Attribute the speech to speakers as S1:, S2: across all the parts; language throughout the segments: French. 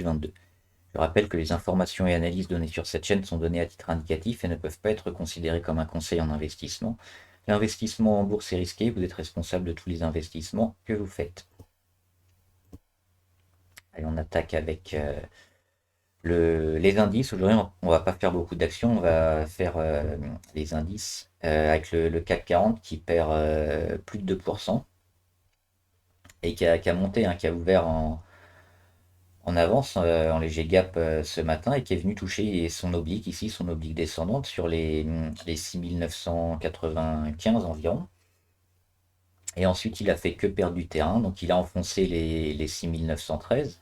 S1: 2022. Je rappelle que les informations et analyses données sur cette chaîne sont données à titre indicatif et ne peuvent pas être considérées comme un conseil en investissement. L'investissement en bourse est risqué, vous êtes responsable de tous les investissements que vous faites. Allez, on attaque avec les indices. Aujourd'hui, on va pas faire beaucoup d'actions, on va faire les indices avec le CAC 40 qui perd plus de 2% et qui a monté, hein, qui a ouvert en avance, en léger gap ce matin et qui est venu toucher son oblique ici, son oblique descendante sur les 6995 environ. Et ensuite, il a fait que perdre du terrain, donc il a enfoncé les 6913,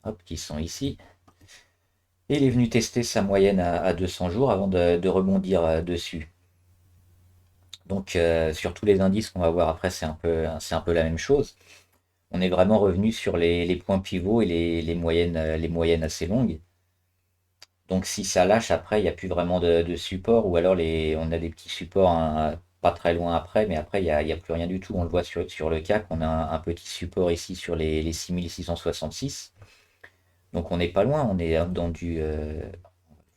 S1: hop, qui sont ici. Et il est venu tester sa moyenne à 200 jours avant de rebondir dessus. Donc sur tous les indices qu'on va voir après, c'est un peu la même chose. On est vraiment revenu sur les points pivots et les moyennes assez longues. Donc si ça lâche après, il n'y a plus vraiment de support, ou alors on a des petits supports, hein, pas très loin après, mais après il y a plus rien du tout. On le voit sur le CAC, on a un petit support ici sur les 6666. Donc on n'est pas loin, on est dans du... on va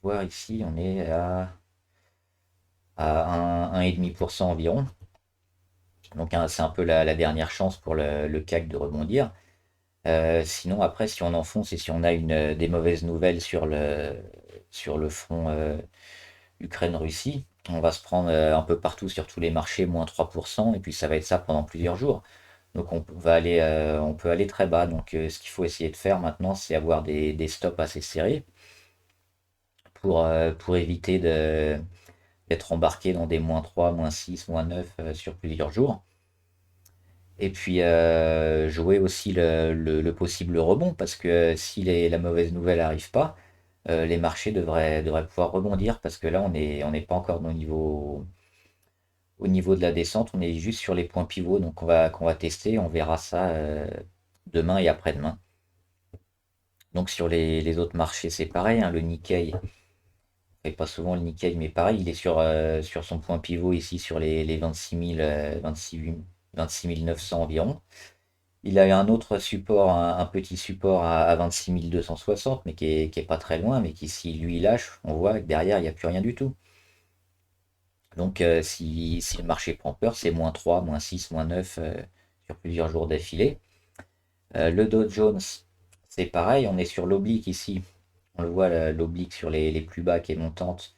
S1: voir ici, on est à 1,5% environ. Donc hein, c'est un peu la dernière chance pour le CAC de rebondir. Sinon, après, si on enfonce et si on a des mauvaises nouvelles sur le front Ukraine-Russie, on va se prendre un peu partout sur tous les marchés, moins 3%, et puis ça va être ça pendant plusieurs jours. Donc on peut aller très bas. Donc ce qu'il faut essayer de faire maintenant, c'est avoir des stops assez serrés pour éviter d'être embarqué dans des moins 3, moins 6, moins 9 sur plusieurs jours. Et puis jouer aussi le possible rebond, parce que si la mauvaise nouvelle n'arrive pas, les marchés devraient pouvoir rebondir, parce que là on n'est pas encore au niveau de la descente, on est juste sur les points pivots, donc qu'on va tester, on verra ça demain et après-demain. Donc sur les autres marchés, c'est pareil, hein, le Nikkei, et pas souvent le Nikkei, mais pareil, il est sur son point pivot ici, sur les 26 000, 26 900 environ. Il a eu un autre support, un petit support à 26 260, mais qui est pas très loin, mais qui, si lui lâche, on voit que derrière, il n'y a plus rien du tout. Donc si le marché prend peur, c'est moins 3, moins 6, moins 9 sur plusieurs jours d'affilée. Le Dow Jones, c'est pareil, on est sur l'oblique ici. On le voit, l'oblique sur les plus bas qui est montante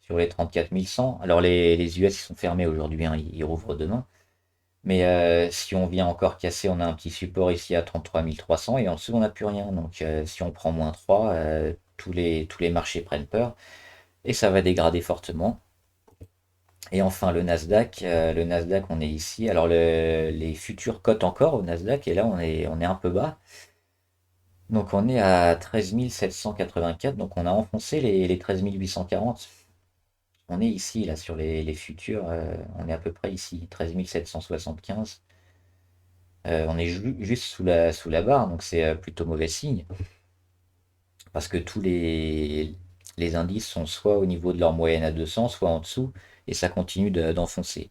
S1: sur les 34 100. Alors les US ils sont fermés aujourd'hui, hein, ils rouvrent demain. Mais si on vient encore casser, on a un petit support ici à 33 300 et en dessous on n'a plus rien. Donc si on prend moins 3, tous les marchés prennent peur et ça va dégrader fortement. Et enfin le Nasdaq on est ici. Alors les futurs cotent encore au Nasdaq et là on est un peu bas. Donc on est à 13 784, donc on a enfoncé les 13 840. On est ici là sur les futurs, on est à peu près ici, 13 775. On est juste sous la barre, donc c'est plutôt mauvais signe, parce que tous les indices sont soit au niveau de leur moyenne à 200, soit en dessous, et ça continue d'enfoncer.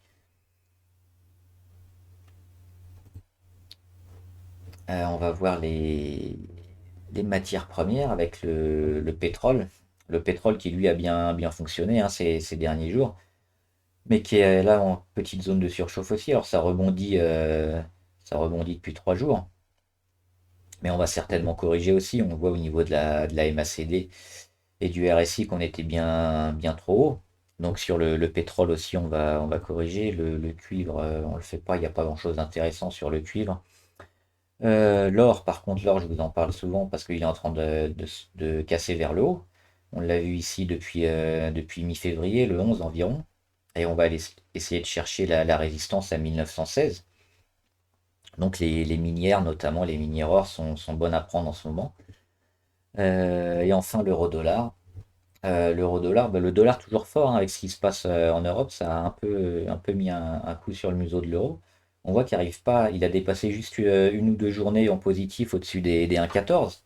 S1: On va voir les matières premières avec le pétrole. Le pétrole qui lui a bien, bien fonctionné, hein, ces derniers jours, mais qui est là en petite zone de surchauffe aussi. Alors ça rebondit depuis 3 jours. Mais on va certainement corriger aussi. On voit au niveau de la MACD et du RSI qu'on était bien, bien trop haut. Donc sur le pétrole aussi, on va corriger. Le cuivre, on le fait pas. Il n'y a pas grand-chose d'intéressant sur le cuivre. L'or, par contre, l'or, je vous en parle souvent parce qu'il est en train de casser vers le haut. On l'a vu ici depuis mi-février, le 11 environ. Et on va essayer de chercher la résistance à 1916. Donc les minières, notamment les minières or, sont bonnes à prendre en ce moment. Et enfin l'euro-dollar. L'euro-dollar, bah, le dollar toujours fort, hein, avec ce qui se passe en Europe, ça a un peu mis un coup sur le museau de l'euro. On voit qu'il arrive pas, il a dépassé juste une ou deux journées en positif au-dessus des 1,14.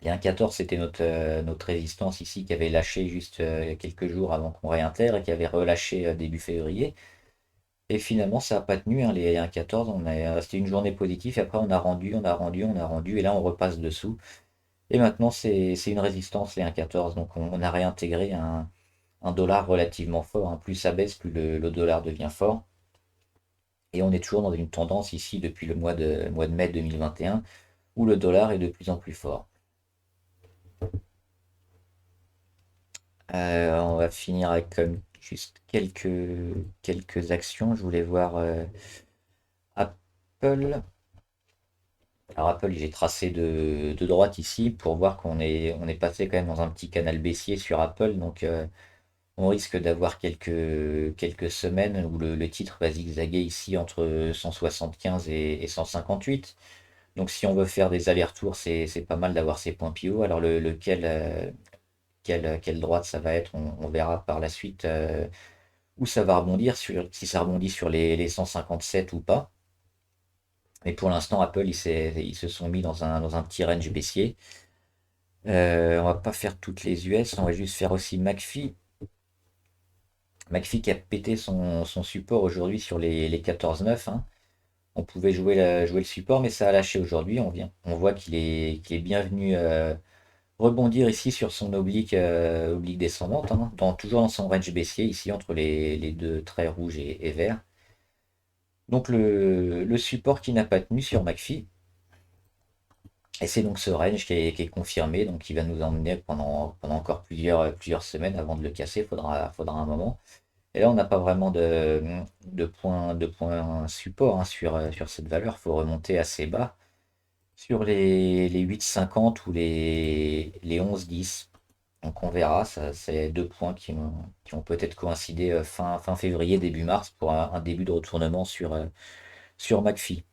S1: Les 1,14 c'était notre résistance ici qui avait lâché juste quelques jours avant qu'on réintègre et qui avait relâché début février. Et finalement, ça n'a pas tenu, hein, les 1,14, c'était une journée positive, et après on a rendu, on a rendu, on a rendu, et là on repasse dessous. Et maintenant, c'est une résistance, les 1,14, donc on a réintégré un dollar relativement fort, hein. Plus ça baisse, plus le dollar devient fort. Et on est toujours dans une tendance ici depuis le mois de mai 2021, où le dollar est de plus en plus fort. On va finir avec juste quelques actions. Je voulais voir Apple. Alors Apple, j'ai tracé de droite ici pour voir on est passé quand même dans un petit canal baissier sur Apple. Donc on risque d'avoir quelques semaines où le titre va zigzaguer ici entre 175 et 158. Donc si on veut faire des allers-retours, c'est pas mal d'avoir ces points pivots. Alors quelle droite ça va être, on verra par la suite où ça va rebondir, si ça rebondit sur les 157 ou pas. Mais pour l'instant, Apple, ils se sont mis dans un petit range baissier. On va pas faire toutes les US, on va juste faire aussi McPhee. McPhee qui a pété son support aujourd'hui sur les 14,9, hein. On pouvait jouer le support, mais ça a lâché aujourd'hui. On voit qu'il est bien venu rebondir ici sur son oblique descendante, hein, toujours dans son range baissier, ici entre les deux traits rouges et verts. Donc le support qui n'a pas tenu sur McPhee. Et c'est donc ce range qui est confirmé, donc qui va nous emmener pendant encore plusieurs semaines avant de le casser. Faudra un moment. Et là, on n'a pas vraiment de point support, hein, sur cette valeur. Il faut remonter assez bas sur les 8,50 ou les 11,10. Donc on verra, ça, c'est deux points qui ont peut-être coïncidé fin février, début mars pour un début de retournement sur McPhee.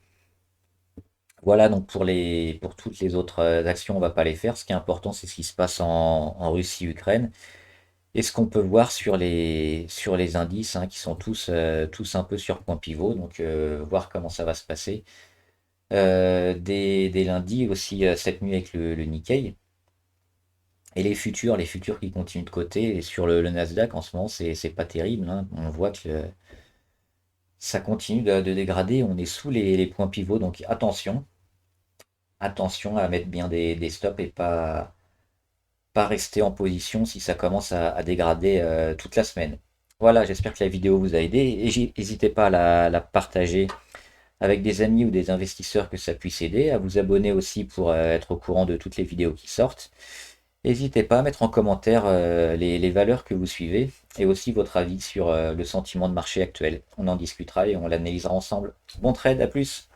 S1: Voilà, donc pour toutes les autres actions, on va pas les faire. Ce qui est important, c'est ce qui se passe en Russie-Ukraine. Et ce qu'on peut voir sur les indices, hein, qui sont tous un peu sur point pivot, donc voir comment ça va se passer. Dès lundi aussi, cette nuit avec le Nikkei. Et les futurs qui continuent de coter. Et sur le Nasdaq, en ce moment, c'est pas terrible, hein. On voit que ça continue de dégrader. On est sous les points pivots, donc attention à mettre bien des stops et pas rester en position si ça commence à dégrader toute la semaine. Voilà, j'espère que la vidéo vous a aidé et n'hésitez pas à la partager avec des amis ou des investisseurs que ça puisse aider, à vous abonner aussi pour être au courant de toutes les vidéos qui sortent. N'hésitez pas à mettre en commentaire les valeurs que vous suivez et aussi votre avis sur le sentiment de marché actuel. On en discutera et on l'analysera ensemble. Bon trade, à plus!